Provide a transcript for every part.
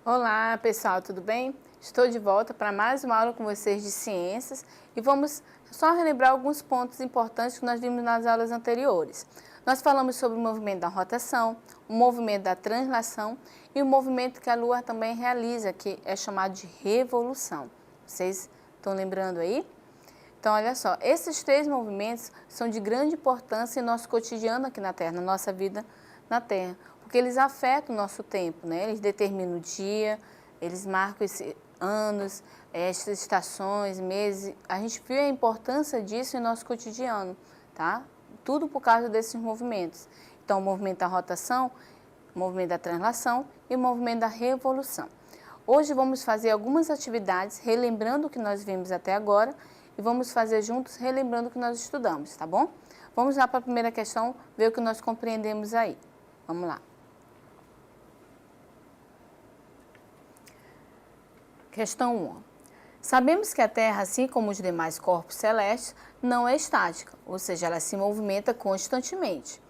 Olá pessoal, tudo bem? Estou de volta para mais uma aula com vocês de ciências e vamos só relembrar alguns pontos importantes que nós vimos nas aulas anteriores. Nós falamos sobre o movimento da rotação, o movimento da translação e o movimento que a Lua também realiza, que é chamado de revolução. Vocês estão lembrando aí? Então, olha só, esses três movimentos são de grande importância em nosso cotidiano aqui na Terra, na nossa vida na Terra, porque eles afetam o nosso tempo, né? Eles determinam o dia, eles marcam anos, essas estações, meses. A gente viu a importância disso em nosso cotidiano, tá? Tudo por causa desses movimentos. Então, o movimento da rotação, o movimento da translação e o movimento da revolução. Hoje vamos fazer algumas atividades relembrando o que nós vimos até agora e vamos fazer juntos relembrando o que nós estudamos, tá bom? Vamos lá para a primeira questão, ver o que nós compreendemos aí. Vamos lá. Questão 1. Sabemos que a Terra, assim como os demais corpos celestes, não é estática, ou seja, ela se movimenta constantemente.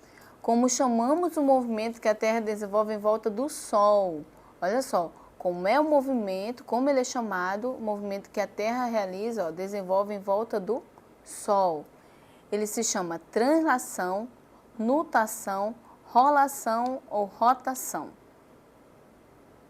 Como chamamos o movimento que a Terra desenvolve em volta do Sol? Olha só, como é o movimento, como ele é chamado, o movimento que a Terra realiza, desenvolve em volta do Sol. Ele se chama translação, nutação, rolação ou rotação.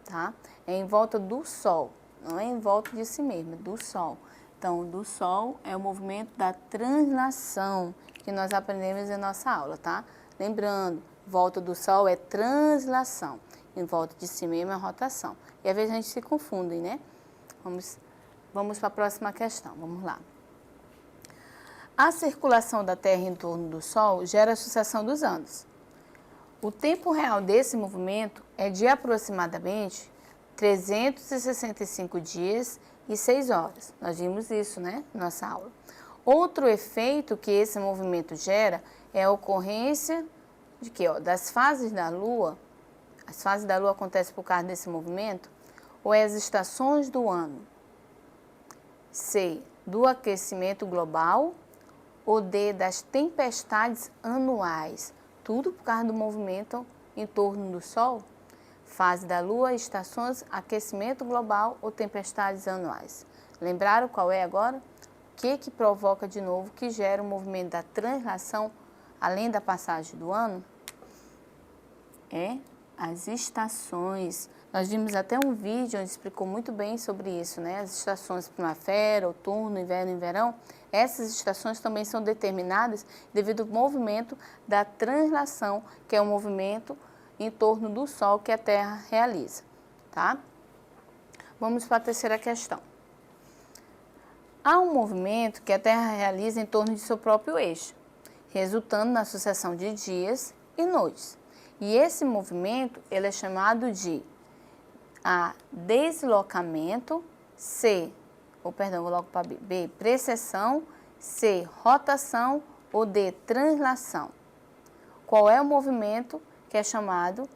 Tá? É em volta do Sol, não é em volta de si mesmo, é do Sol. Então, do Sol é o movimento da translação, que nós aprendemos em nossa aula, tá? Lembrando, volta do Sol é translação, em volta de si mesmo é rotação. E às vezes a gente se confunde, né? Vamos para a próxima questão, vamos lá. A circulação da Terra em torno do Sol gera a sucessão dos anos. O tempo real desse movimento é de aproximadamente 365 dias e 6 horas. Nós vimos isso, né, na nossa aula. Outro efeito que esse movimento gera é a ocorrência de quê? Das fases da Lua. As fases da Lua acontecem por causa desse movimento, ou é as estações do ano? C, do aquecimento global, ou D, das tempestades anuais. Tudo por causa do movimento em torno do Sol. Fase da Lua, estações, aquecimento global ou tempestades anuais. Lembraram qual é agora? O que provoca de novo, que gera o movimento da translação, além da passagem do ano? É as estações. Nós vimos até um vídeo onde explicou muito bem sobre isso, né? As estações primavera, outono, inverno e verão. Essas estações também são determinadas devido ao movimento da translação, que é o movimento em torno do Sol que a Terra realiza, tá? Vamos para a terceira questão. Há um movimento que a Terra realiza em torno de seu próprio eixo, resultando na sucessão de dias e noites. E esse movimento, ele é chamado de deslocamento, vou logo para B, precessão, C, rotação ou D, translação. Qual é o movimento que é chamado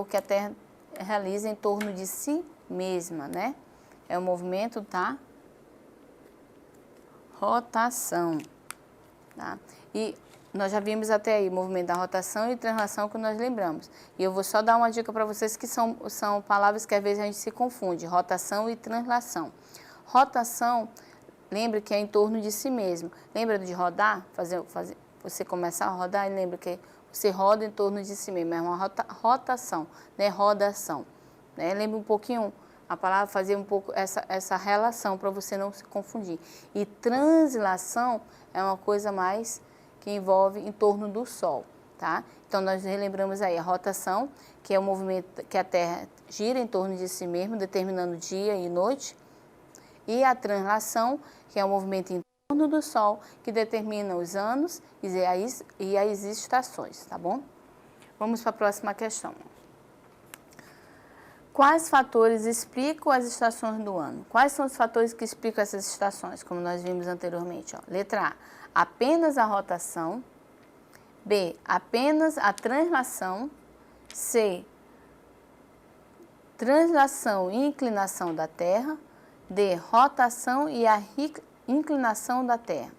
que a Terra realiza em torno de si mesma, né? É o movimento da rotação, tá? E nós já vimos até aí o movimento da rotação e translação que nós lembramos. E eu vou só dar uma dica para vocês que são palavras que às vezes a gente se confunde, rotação e translação. Rotação, lembra que é em torno de si mesmo. Lembra de rodar? Você começar a rodar e lembra que você roda em torno de si mesmo. É uma rotação, né? Rodação. Né? Lembra um pouquinho a palavra, fazer um pouco essa relação para você não se confundir. E translação é uma coisa mais que envolve em torno do Sol, tá? Então, nós relembramos aí a rotação, que é o movimento que a Terra gira em torno de si mesmo, determinando dia e noite, e a translação, que é o movimento em torno do Sol, que determina os anos e as estações, tá bom? Vamos para a próxima questão. Quais fatores explicam as estações do ano? Quais são os fatores que explicam essas estações, como nós vimos anteriormente? Letra A, apenas a rotação. B, apenas a translação. C, translação e inclinação da Terra. D, rotação e a inclinação da Terra.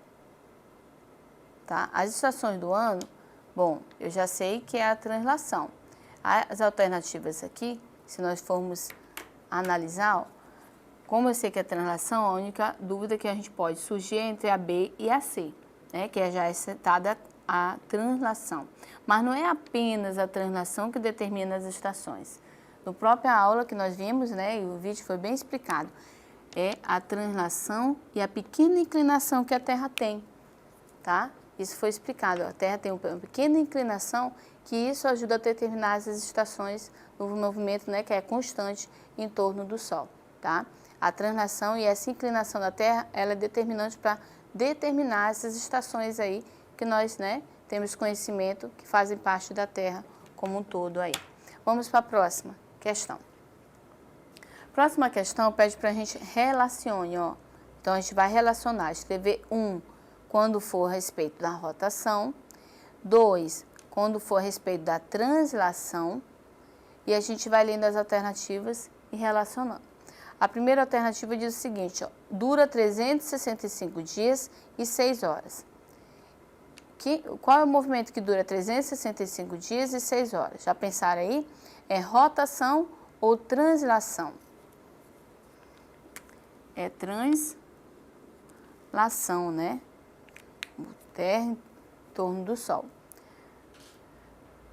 Tá? As estações do ano, bom, eu já sei que é a translação. As alternativas aqui, se nós formos analisar, ó, como eu sei que é translação, a única dúvida que a gente pode surgir é entre a B e a C, né? Que já é citada a translação. Mas não é apenas a translação que determina as estações. No própria aula que nós vimos, né, e o vídeo foi bem explicado, é a translação e a pequena inclinação que a Terra tem, tá? Isso foi explicado. A Terra tem uma pequena inclinação que isso ajuda a determinar as estações do movimento, né, que é constante em torno do Sol, tá? A translação e essa inclinação da Terra, ela é determinante para determinar essas estações aí que nós, né, temos conhecimento que fazem parte da Terra como um todo aí. Vamos para a próxima questão. Próxima questão pede para a gente relacione, ó. Então, a gente vai relacionar, escrever 1 quando for a respeito da rotação, 2 quando for a respeito da translação, e a gente vai lendo as alternativas e relacionando. A primeira alternativa diz o seguinte, ó, dura 365 dias e 6 horas. Qual é o movimento que dura 365 dias e 6 horas? Já pensaram aí? É rotação ou translação? É translação, né? Terra em torno do Sol.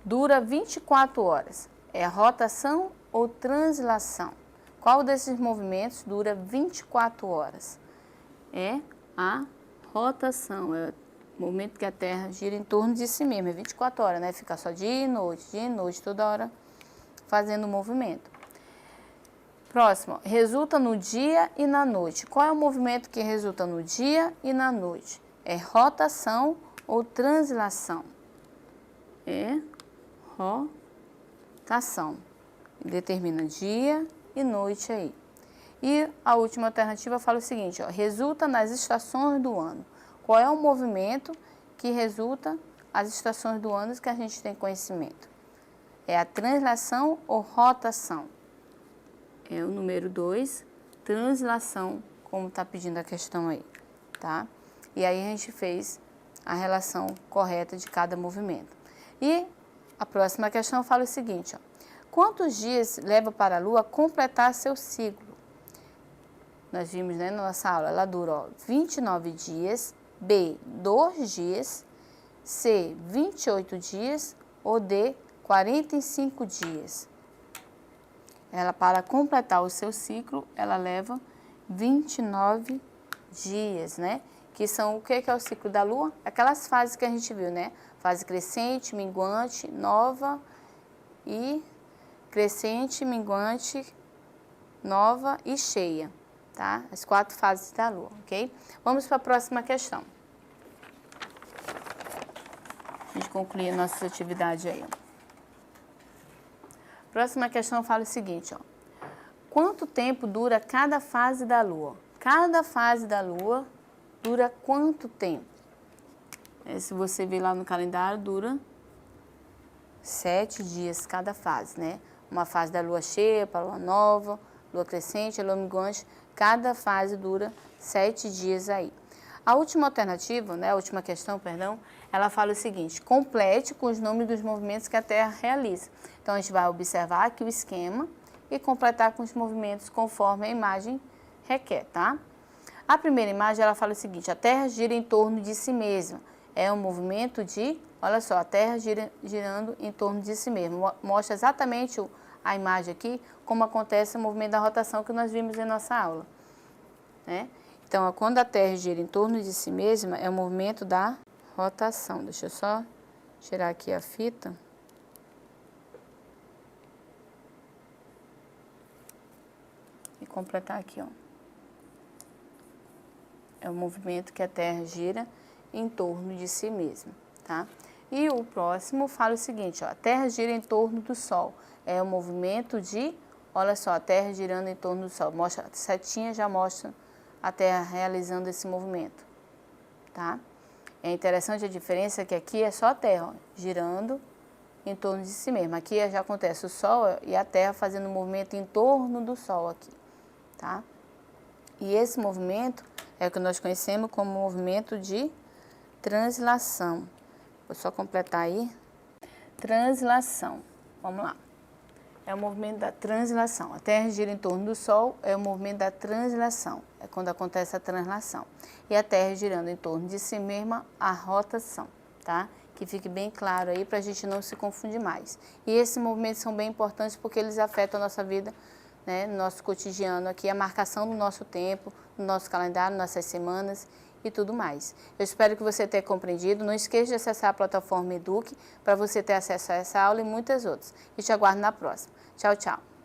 Dura 24 horas. É rotação ou translação? Qual desses movimentos dura 24 horas? É a rotação, é o momento que a Terra gira em torno de si mesma, é 24 horas, né? Fica só dia e noite, toda hora fazendo o movimento. Próximo, resulta no dia e na noite. Qual é o movimento que resulta no dia e na noite? É rotação ou translação? É rotação. Determina dia e noite aí. E a última alternativa fala o seguinte, ó, resulta nas estações do ano. Qual é o movimento que resulta as estações do ano que a gente tem conhecimento? É a translação ou rotação? É o número 2, translação, como está pedindo a questão aí, tá? E aí a gente fez a relação correta de cada movimento. E a próxima questão fala o seguinte, ó, quantos dias leva para a Lua completar seu ciclo? Nós vimos, né, na nossa aula, ela dura, ó, 29 dias, B, 2 dias, C, 28 dias ou D, 45 dias. Ela, para completar o seu ciclo, ela leva 29 dias, né? Que são, o que é o ciclo da Lua? Aquelas fases que a gente viu, né? Fase crescente, minguante, nova e crescente, minguante, nova e cheia, tá? As 4 fases da Lua, ok? Vamos para a próxima questão. A gente concluir a nossa atividade aí, ó. Próxima questão fala o seguinte, ó. Quanto tempo dura cada fase da Lua? Cada fase da Lua dura quanto tempo? Se você ver lá no calendário, dura 7 dias cada fase, né? Uma fase da Lua cheia, para a Lua nova, Lua crescente, Lua minguante. Cada fase dura 7 dias aí. A última alternativa, né, a última questão, perdão, ela fala o seguinte, complete com os nomes dos movimentos que a Terra realiza. Então, a gente vai observar aqui o esquema e completar com os movimentos conforme a imagem requer, tá? A primeira imagem, ela fala o seguinte, a Terra gira em torno de si mesma. É um movimento de, olha só, a Terra girando em torno de si mesma. Mostra exatamente a imagem aqui, como acontece o movimento da rotação que nós vimos em nossa aula, né? Então, quando a Terra gira em torno de si mesma, é o movimento da rotação. Deixa eu só tirar aqui a fita. E completar aqui, ó. É o movimento que a Terra gira em torno de si mesma, tá? E o próximo fala o seguinte, ó, a Terra gira em torno do Sol. É o movimento de, olha só, a Terra girando em torno do Sol. Mostra, a setinha já mostra a Terra realizando esse movimento, tá? É interessante a diferença que aqui é só a Terra, ó, girando em torno de si mesma. Aqui já acontece o Sol e a Terra fazendo um movimento em torno do Sol aqui, tá? E esse movimento é o que nós conhecemos como movimento de translação. Vou só completar aí. Translação. Vamos lá. é o movimento da translação. A Terra gira em torno do Sol, é o movimento da translação, é quando acontece a translação. E a Terra girando em torno de si mesma, a rotação, tá? Que fique bem claro aí para a gente não se confundir mais. E esses movimentos são bem importantes porque eles afetam a nossa vida, né, no nosso cotidiano aqui, a marcação do nosso tempo, no nosso calendário, nossas semanas e tudo mais. Eu espero que você tenha compreendido. Não esqueça de acessar a plataforma Eduque para você ter acesso a essa aula e muitas outras. E te aguardo na próxima. Tchau, tchau.